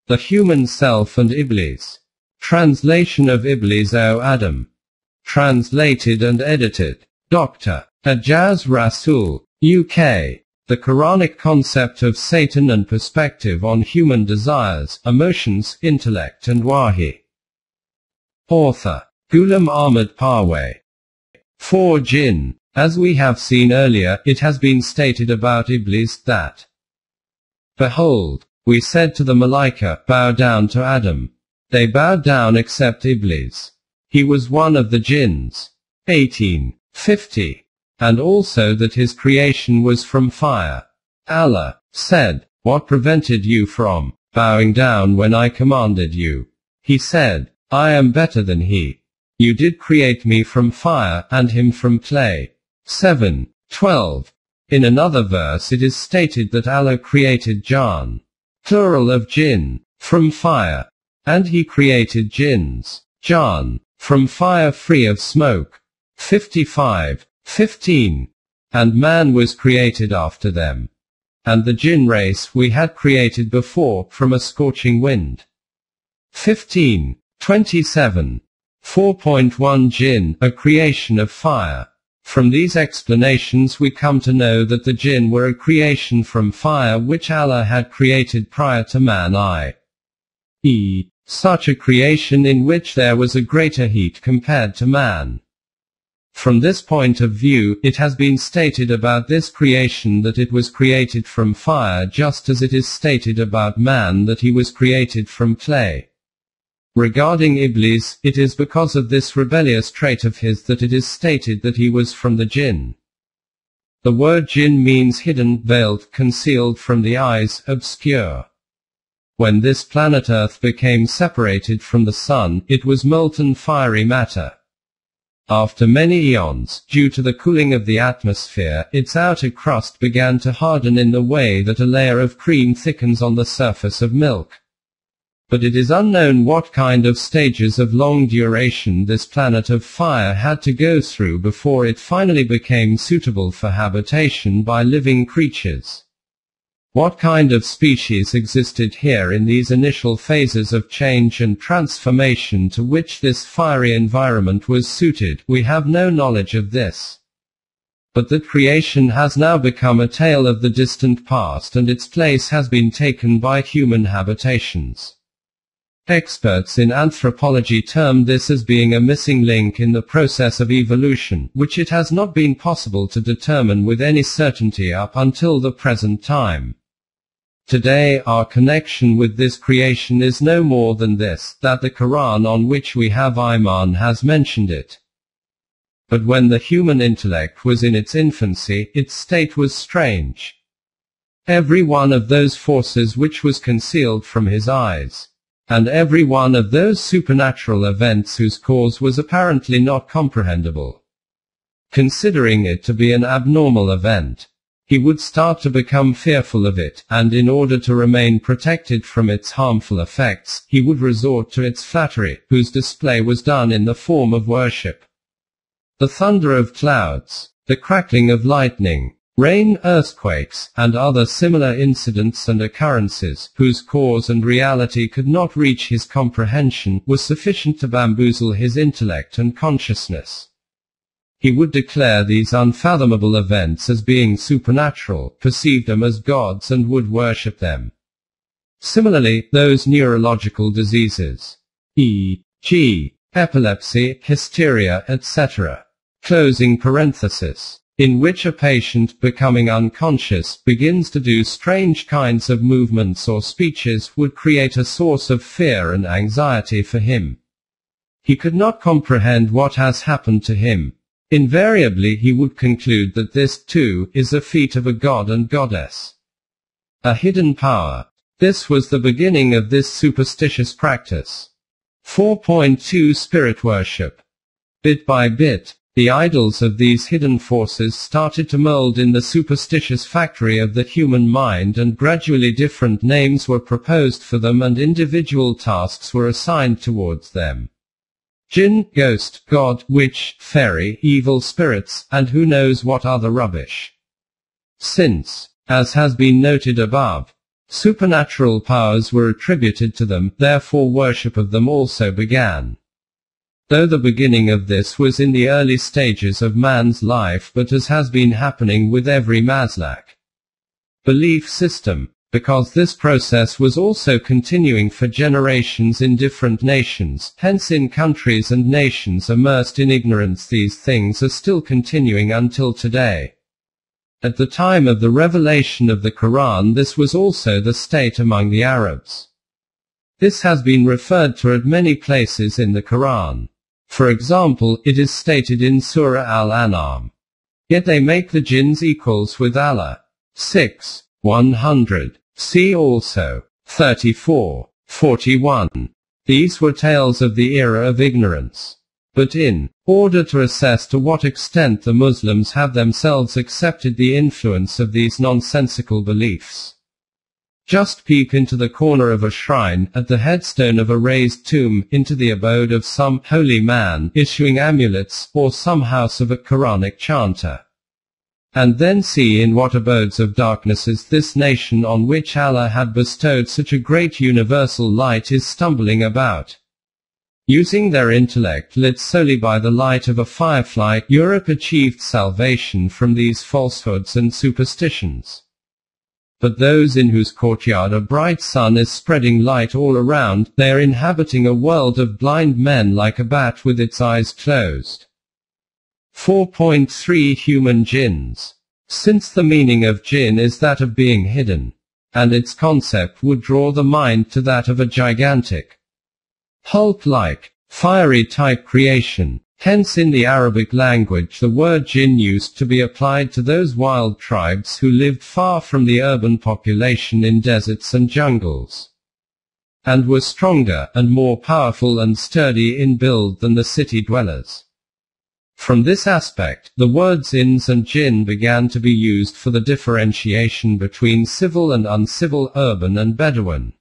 The Human Self and Iblees. Translation of Iblees O Adam. Translated and edited. Dr. Ajaz Rasul, UK. The Quranic Concept of Satan and Perspective on Human Desires, Emotions, Intellect and Wahi. Author. Ghulam Ahmad Parwez. 4. Jinn. As we have seen earlier, it has been stated about Iblees that, behold, we said to the Malaika, bow down to Adam. They bowed down except Iblees. He was one of the jinns. 1850. And also that his creation was from fire. Allah said, what prevented you from bowing down when I commanded you? He said, I am better than he. You did create me from fire, and him from clay. 7:12. In another verse it is stated that Allah created Jinn, plural of jinn, from fire. And he created jinns, Jinn, from fire free of smoke. 55:15. And man was created after them. And the jinn race we had created before, from a scorching wind. 15:27. 4.1 Jinn, a creation of fire. From these explanations we come to know that the jinn were a creation from fire which Allah had created prior to man, i.e., such a creation in which there was a greater heat compared to man. From this point of view, it has been stated about this creation that it was created from fire, just as it is stated about man that he was created from clay. Regarding Iblees, it is because of this rebellious trait of his that it is stated that he was from the jinn. The word jinn means hidden, veiled, concealed from the eyes, obscure. When this planet Earth became separated from the sun, it was molten fiery matter. After many eons, due to the cooling of the atmosphere, its outer crust began to harden in the way that a layer of cream thickens on the surface of milk. But it is unknown what kind of stages of long duration this planet of fire had to go through before it finally became suitable for habitation by living creatures. What kind of species existed here in these initial phases of change and transformation to which this fiery environment was suited, we have no knowledge of this. But that creation has now become a tale of the distant past, and its place has been taken by human habitations. Experts in anthropology term this as being a missing link in the process of evolution, which it has not been possible to determine with any certainty up until the present time. Today our connection with this creation is no more than this, that the Quran on which we have Iman has mentioned it. But when the human intellect was in its infancy, its state was strange. Every one of those forces which was concealed from his eyes, and every one of those supernatural events whose cause was apparently not comprehensible, considering it to be an abnormal event, he would start to become fearful of it, and in order to remain protected from its harmful effects, he would resort to its flattery, whose display was done in the form of worship. The thunder of clouds, the crackling of lightning, rain, earthquakes, and other similar incidents and occurrences, whose cause and reality could not reach his comprehension, was sufficient to bamboozle his intellect and consciousness. He would declare these unfathomable events as being supernatural, perceive them as gods, and would worship them. Similarly, those neurological diseases, e.g., epilepsy, hysteria, etc., closing parenthesis, in which a patient, becoming unconscious, begins to do strange kinds of movements or speeches, would create a source of fear and anxiety for him. He could not comprehend what has happened to him. Invariably he would conclude that this, too, is a feat of a god and goddess, a hidden power. This was the beginning of this superstitious practice. 4.2 Spirit worship. Bit by bit, the idols of these hidden forces started to mold in the superstitious factory of the human mind, and gradually different names were proposed for them and individual tasks were assigned towards them. Jinn, ghost, god, witch, fairy, evil spirits, and who knows what other rubbish. Since, as has been noted above, Supernatural powers were attributed to them, therefore worship of them also began. Though the beginning of this was in the early stages of man's life, but as has been happening with every Maslak belief system, because this process was also continuing for generations in different nations, hence in countries and nations immersed in ignorance these things are still continuing until today. At the time of the revelation of the Quran this was also the state among the Arabs. This has been referred to at many places in the Quran. For example, it is stated in Surah Al-An'am. Yet they make the jinns equals with Allah. 6. 100. See also 34. 41. These were tales of the era of ignorance. But in order to assess to what extent the Muslims have themselves accepted the influence of these nonsensical beliefs, just peep into the corner of a shrine, at the headstone of a raised tomb, into the abode of some holy man issuing amulets, or some house of a Quranic chanter. And then see in what abodes of darkness is this nation on which Allah had bestowed such a great universal light is stumbling about. Using their intellect lit solely by the light of a firefly, Europe achieved salvation from these falsehoods and superstitions. But those in whose courtyard a bright sun is spreading light all around, they are inhabiting a world of blind men like a bat with its eyes closed. 4.3 Human jinns. Since the meaning of jinn is that of being hidden, and its concept would draw the mind to that of a gigantic, Hulk-like, fiery-type creation. Hence in the Arabic language the word jinn used to be applied to those wild tribes who lived far from the urban population in deserts and jungles, and were stronger and more powerful and sturdy in build than the city dwellers. From this aspect, the words ins and jinn began to be used for the differentiation between civil and uncivil, urban and Bedouin,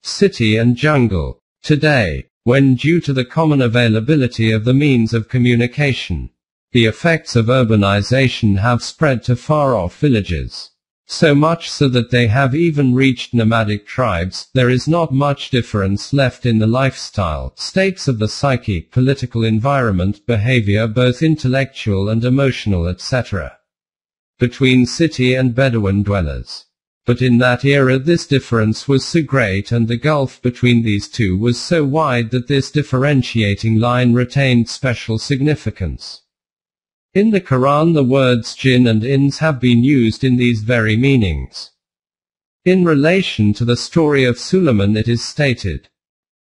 city and jungle. Today, when due to the common availability of the means of communication, the effects of urbanization have spread to far-off villages, so much so that they have even reached nomadic tribes, there is not much difference left in the lifestyle, states of the psyche, political environment, behavior both intellectual and emotional etc., between city and Bedouin dwellers. But in that era this difference was so great and the gulf between these two was so wide that this differentiating line retained special significance. In the Quran the words jinn and ins have been used in these very meanings. In relation to the story of Suleiman it is stated,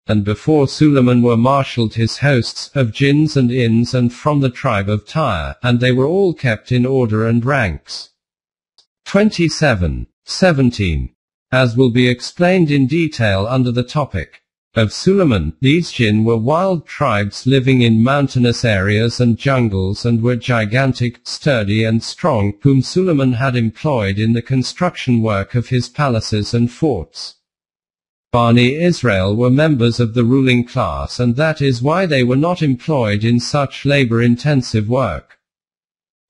"And before Suleiman were marshalled his hosts, of jinns and ins and from the tribe of Tyre, and they were all kept in order and ranks." 27. 17. As will be explained in detail under the topic of Suleiman, these jinn were wild tribes living in mountainous areas and jungles and were gigantic, sturdy and strong, whom Suleiman had employed in the construction work of his palaces and forts. Bani Israel were members of the ruling class and that is why they were not employed in such labor-intensive work.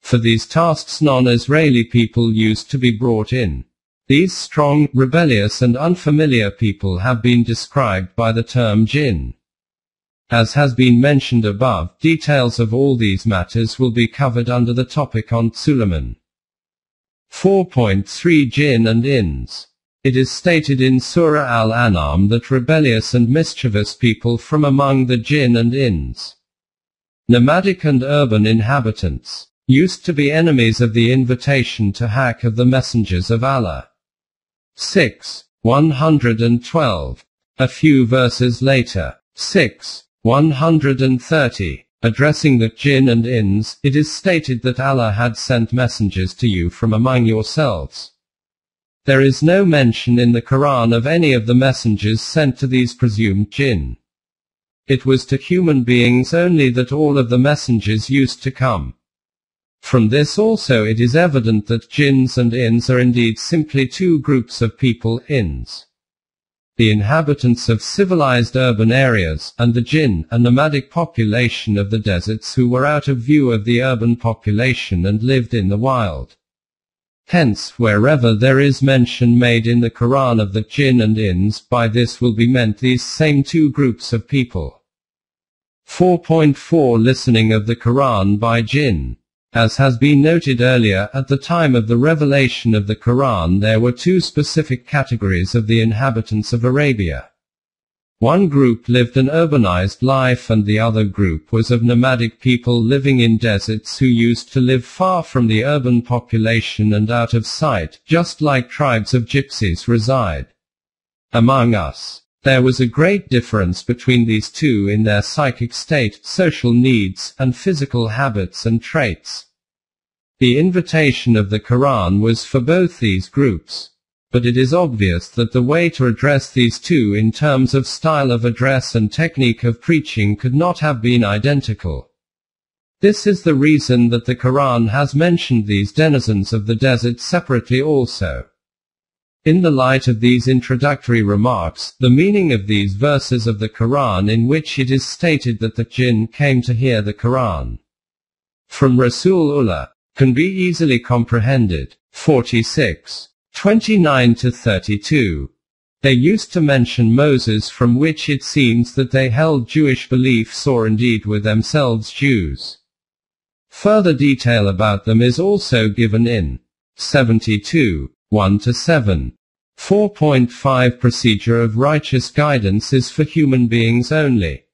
For these tasks non-Israeli people used to be brought in. These strong, rebellious and unfamiliar people have been described by the term jinn. As has been mentioned above, details of all these matters will be covered under the topic on Suleiman. 4.3 Jinn and ins. It is stated in Surah Al-An'am that rebellious and mischievous people from among the jinn and ins, nomadic and urban inhabitants, used to be enemies of the invitation to hack of the messengers of Allah. 6. 112. A few verses later, 6. 130. Addressing the jinn and ins, it is stated that Allah had sent messengers to you from among yourselves. There is no mention in the Quran of any of the messengers sent to these presumed jinn. It was to human beings only that all of the messengers used to come. From this also it is evident that jinns and ins are indeed simply two groups of people, ins, the inhabitants of civilized urban areas, and the jinn, a nomadic population of the deserts who were out of view of the urban population and lived in the wild. Hence, wherever there is mention made in the Quran of the jinn and ins, by this will be meant these same two groups of people. 4.4 Listening of the Quran by jinn. As has been noted earlier, at the time of the revelation of the Quran there were two specific categories of the inhabitants of Arabia. One group lived an urbanized life and the other group was of nomadic people living in deserts who used to live far from the urban population and out of sight, just like tribes of gypsies reside among us. There was a great difference between these two in their psychic state, social needs, and physical habits and traits. The invitation of the Quran was for both these groups. But it is obvious that the way to address these two in terms of style of address and technique of preaching could not have been identical. This is the reason that the Quran has mentioned these denizens of the desert separately also. In the light of these introductory remarks, the meaning of these verses of the Quran in which it is stated that the jinn came to hear the Quran from Rasulullah can be easily comprehended. 46:29-32. They used to mention Moses, from which it seems that they held Jewish beliefs or indeed were themselves Jews. Further detail about them is also given in 72:1-7. 4.5 Procedure of righteous guidance is for human beings only.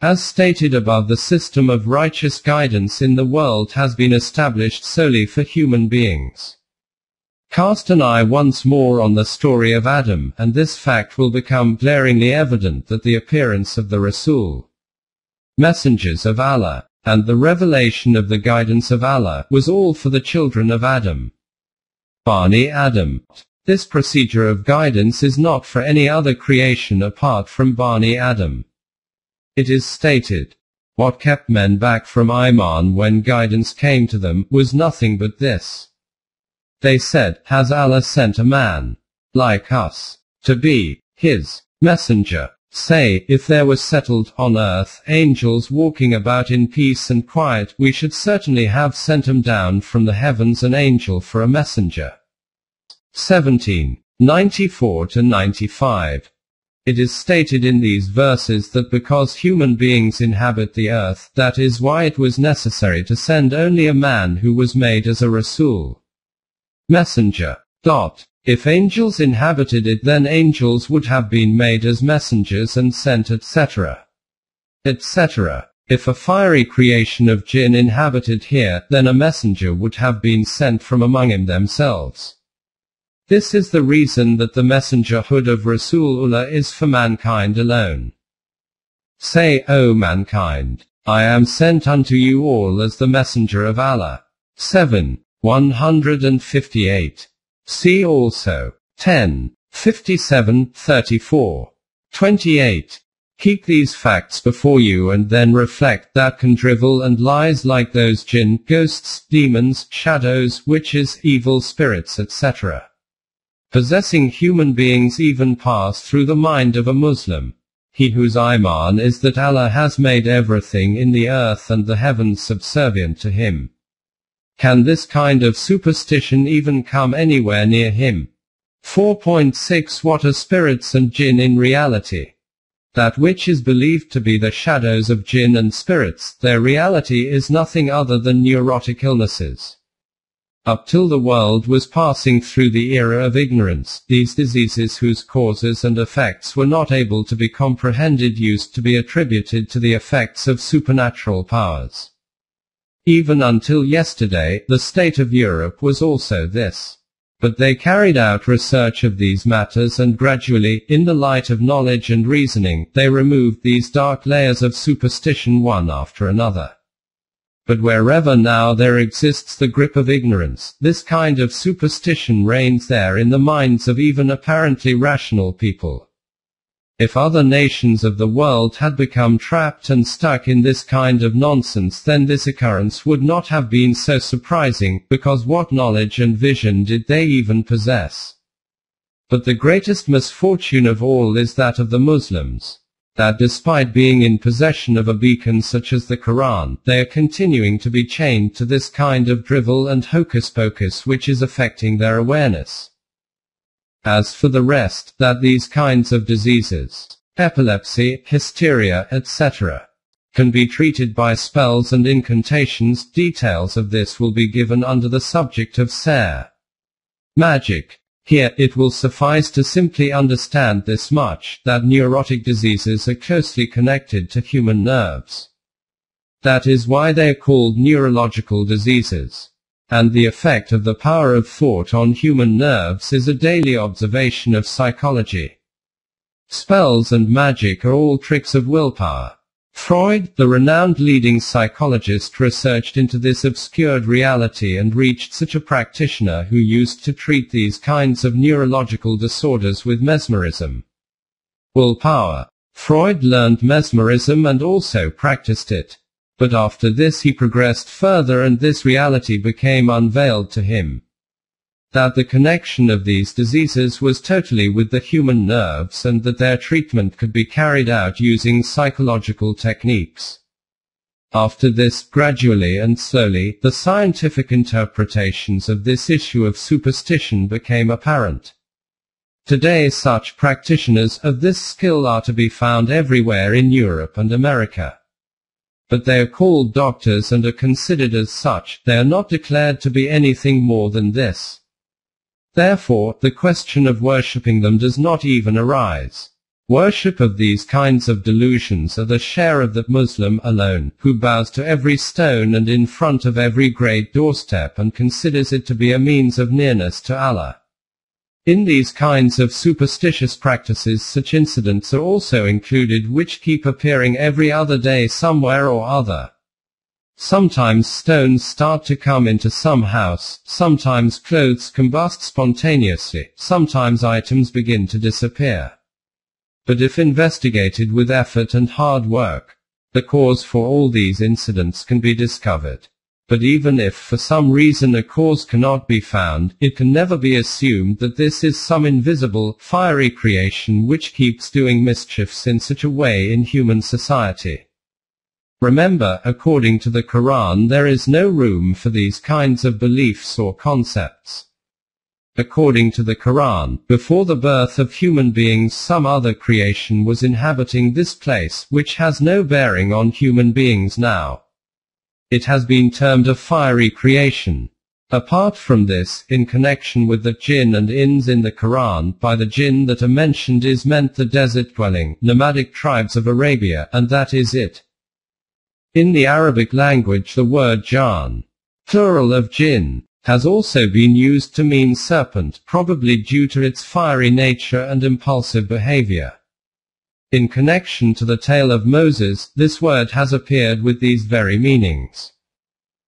As stated above, the system of righteous guidance in the world has been established solely for human beings. Cast an eye once more on the story of Adam, and this fact will become glaringly evident that the appearance of the Rasul, messengers of Allah, and the revelation of the guidance of Allah, was all for the children of Adam. Bani Adam. This procedure of guidance is not for any other creation apart from Bani Adam. It is stated, what kept men back from Iman when guidance came to them, was nothing but this. They said, has Allah sent a man like us to be his messenger? Say, if there were settled on earth angels walking about in peace and quiet, we should certainly have sent him down from the heavens an angel for a messenger. 17:94-95. It is stated in these verses that because human beings inhabit the earth, that is why it was necessary to send only a man who was made as a Rasul, messenger. If angels inhabited it, then angels would have been made as messengers and sent, etc. etc. If a fiery creation of jinn inhabited here, then a messenger would have been sent from among him themselves. This is the reason that the messengerhood of Rasulullah is for mankind alone. Say, O mankind, I am sent unto you all as the messenger of Allah. 7:158. See also 10:57-34. 28. Keep these facts before you and then reflect that can drivel and lies like those jinn, ghosts, demons, shadows, witches, evil spirits, etc. possessing human beings even pass through the mind of a Muslim. He whose Iman is that Allah has made everything in the earth and the heavens subservient to him. Can this kind of superstition even come anywhere near him? 4.6 What are spirits and jinn in reality? That which is believed to be the shadows of jinn and spirits, their reality is nothing other than neurotic illnesses. Up till the world was passing through the era of ignorance, these diseases whose causes and effects were not able to be comprehended used to be attributed to the effects of supernatural powers. Even until yesterday, the state of Europe was also this. But they carried out research of these matters and gradually, in the light of knowledge and reasoning, they removed these dark layers of superstition one after another. But wherever now there exists the grip of ignorance, this kind of superstition reigns there in the minds of even apparently rational people. If other nations of the world had become trapped and stuck in this kind of nonsense, then this occurrence would not have been so surprising, because what knowledge and vision did they even possess? But the greatest misfortune of all is that of the Muslims. That despite being in possession of a beacon such as the Quran, they are continuing to be chained to this kind of drivel and hocus-pocus which is affecting their awareness. As for the rest, that these kinds of diseases, epilepsy, hysteria, etc., can be treated by spells and incantations, details of this will be given under the subject of Seher. Magic. Here, it will suffice to simply understand this much, that neurotic diseases are closely connected to human nerves. That is why they are called neurological diseases. And the effect of the power of thought on human nerves is a daily observation of psychology. Spells and magic are all tricks of willpower. Freud, the renowned leading psychologist, researched into this obscured reality and reached such a practitioner who used to treat these kinds of neurological disorders with mesmerism. Willpower. Freud learned mesmerism and also practiced it. But after this he progressed further and this reality became unveiled to him. That the connection of these diseases was totally with the human nerves and that their treatment could be carried out using psychological techniques. After this, gradually and slowly, the scientific interpretations of this issue of superstition became apparent. Today such practitioners of this skill are to be found everywhere in Europe and America. But they are called doctors and are considered as such, they are not declared to be anything more than this. Therefore, the question of worshipping them does not even arise. Worship of these kinds of delusions are the share of that Muslim alone, who bows to every stone and in front of every great doorstep and considers it to be a means of nearness to Allah. In these kinds of superstitious practices such incidents are also included which keep appearing every other day somewhere or other. Sometimes stones start to come into some house, sometimes clothes combust spontaneously, sometimes items begin to disappear. But if investigated with effort and hard work, the cause for all these incidents can be discovered. But even if for some reason a cause cannot be found, it can never be assumed that this is some invisible, fiery creation which keeps doing mischiefs in such a way in human society. Remember, according to the Quran there is no room for these kinds of beliefs or concepts. According to the Quran, before the birth of human beings some other creation was inhabiting this place, which has no bearing on human beings now. It has been termed a fiery creation. Apart from this, in connection with the Jinn and Inns in the Quran, by the Jinn that are mentioned is meant the desert-dwelling, nomadic tribes of Arabia, and that is it. In the Arabic language the word Jan, plural of Jinn, has also been used to mean serpent, probably due to its fiery nature and impulsive behavior. In connection to the tale of Moses, this word has appeared with these very meanings.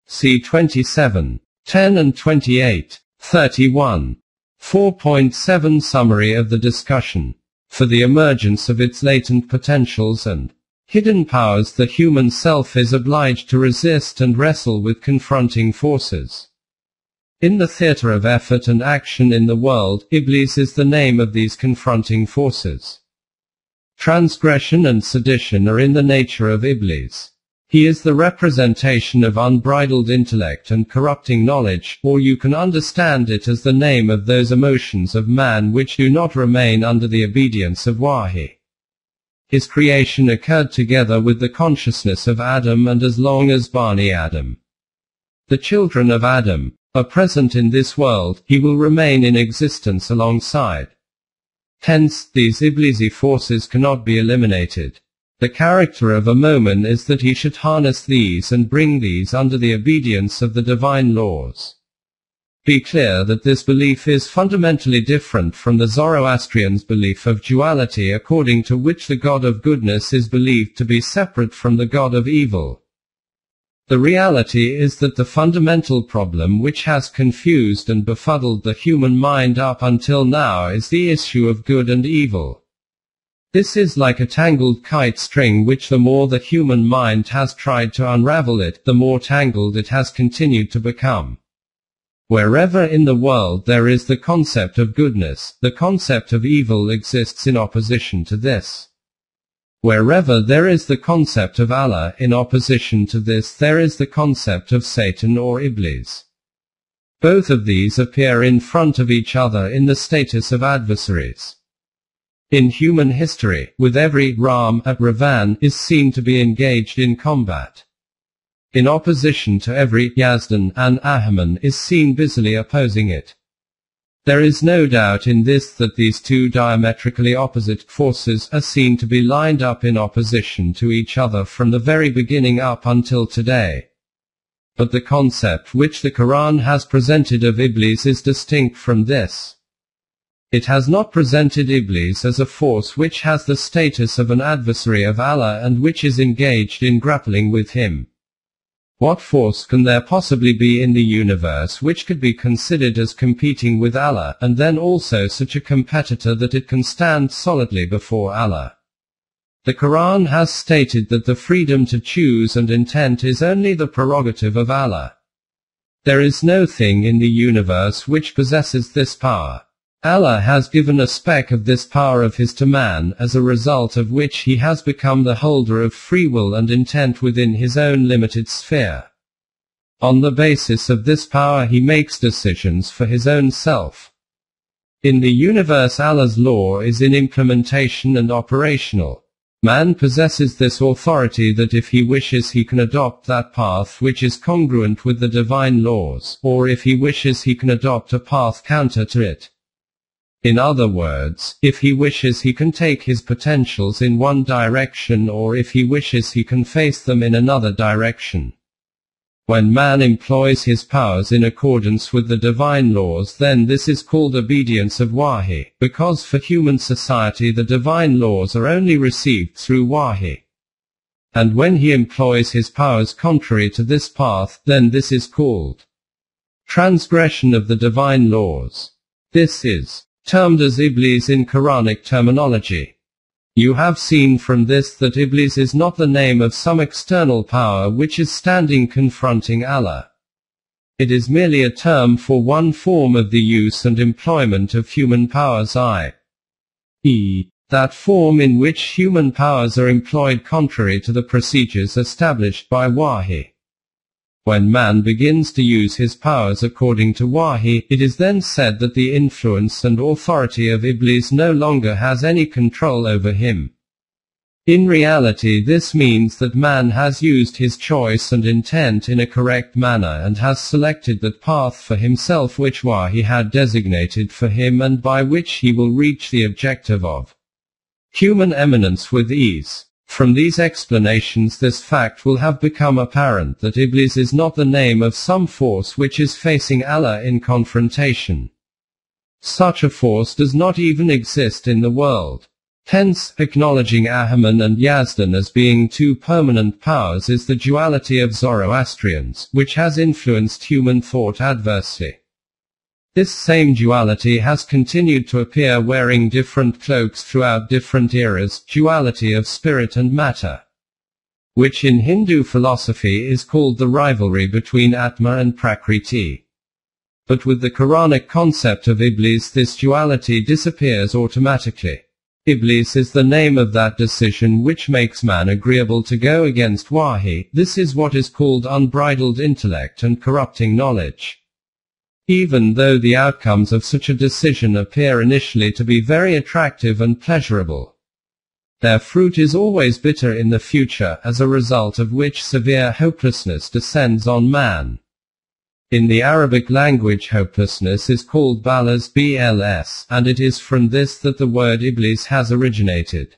See 27, 10 and 28, 31. 4.7 Summary of the discussion. For the emergence of its latent potentials and hidden powers the human self is obliged to resist and wrestle with confronting forces. In the theater of effort and action in the world, Iblees is the name of these confronting forces. Transgression and sedition are in the nature of Iblees. He is the representation of unbridled intellect and corrupting knowledge, or you can understand it as the name of those emotions of man which do not remain under the obedience of Wahi. His creation occurred together with the consciousness of Adam and as long as Bani Adam, the children of Adam, are present in this world, he will remain in existence alongside. Hence, these Ibleesi forces cannot be eliminated. The character of a Momin is that he should harness these and bring these under the obedience of the divine laws. Be clear that this belief is fundamentally different from the Zoroastrians' belief of duality, according to which the God of goodness is believed to be separate from the God of evil. The reality is that the fundamental problem which has confused and befuddled the human mind up until now is the issue of good and evil. This is like a tangled kite string which the more the human mind has tried to unravel it, the more tangled it has continued to become. Wherever in the world there is the concept of goodness, the concept of evil exists in opposition to this. Wherever there is the concept of Allah, in opposition to this there is the concept of Satan or Iblees. Both of these appear in front of each other in the status of adversaries. In human history, with every Ram, Ravan is seen to be engaged in combat. In opposition to every Yazdan, and Ahman is seen busily opposing it. There is no doubt in this that these two diametrically opposite forces are seen to be lined up in opposition to each other from the very beginning up until today. But the concept which the Quran has presented of Iblees is distinct from this. It has not presented Iblees as a force which has the status of an adversary of Allah and which is engaged in grappling with him. What force can there possibly be in the universe which could be considered as competing with Allah, and then also such a competitor that it can stand solidly before Allah? The Quran has stated that the freedom to choose and intent is only the prerogative of Allah. There is no thing in the universe which possesses this power. Allah has given a speck of this power of his to man, as a result of which he has become the holder of free will and intent within his own limited sphere. On the basis of this power he makes decisions for his own self. In the universe Allah's law is in implementation and operational. Man possesses this authority that if he wishes he can adopt that path which is congruent with the divine laws, or if he wishes he can adopt a path counter to it. In other words, if he wishes he can take his potentials in one direction, or if he wishes he can face them in another direction. When man employs his powers in accordance with the divine laws, then this is called obedience of Wahi, because for human society the divine laws are only received through Wahi. And when he employs his powers contrary to this path, then this is called transgression of the divine laws. This is termed as Iblees in Quranic terminology. You have seen from this that Iblees is not the name of some external power which is standing confronting Allah. It is merely a term for one form of the use and employment of human powers, i.e., that form in which human powers are employed contrary to the procedures established by Wahi. When man begins to use his powers according to Wahi, it is then said that the influence and authority of Iblees no longer has any control over him. In reality, this means that man has used his choice and intent in a correct manner and has selected that path for himself which Wahi had designated for him and by which he will reach the objective of human eminence with ease. From these explanations this fact will have become apparent that Iblees is not the name of some force which is facing Allah in confrontation. Such a force does not even exist in the world. Hence, acknowledging Ahman and Yazdan as being two permanent powers is the duality of Zoroastrians, which has influenced human thought adversely. This same duality has continued to appear wearing different cloaks throughout different eras, duality of spirit and matter, which in Hindu philosophy is called the rivalry between Atma and Prakriti. But with the Quranic concept of Iblees this duality disappears automatically. Iblees is the name of that decision which makes man agreeable to go against Wahi. This is what is called unbridled intellect and corrupting knowledge. Even though the outcomes of such a decision appear initially to be very attractive and pleasurable, their fruit is always bitter in the future, as a result of which severe hopelessness descends on man. In the Arabic language hopelessness is called balas, bls, and it is from this that the word Iblees has originated.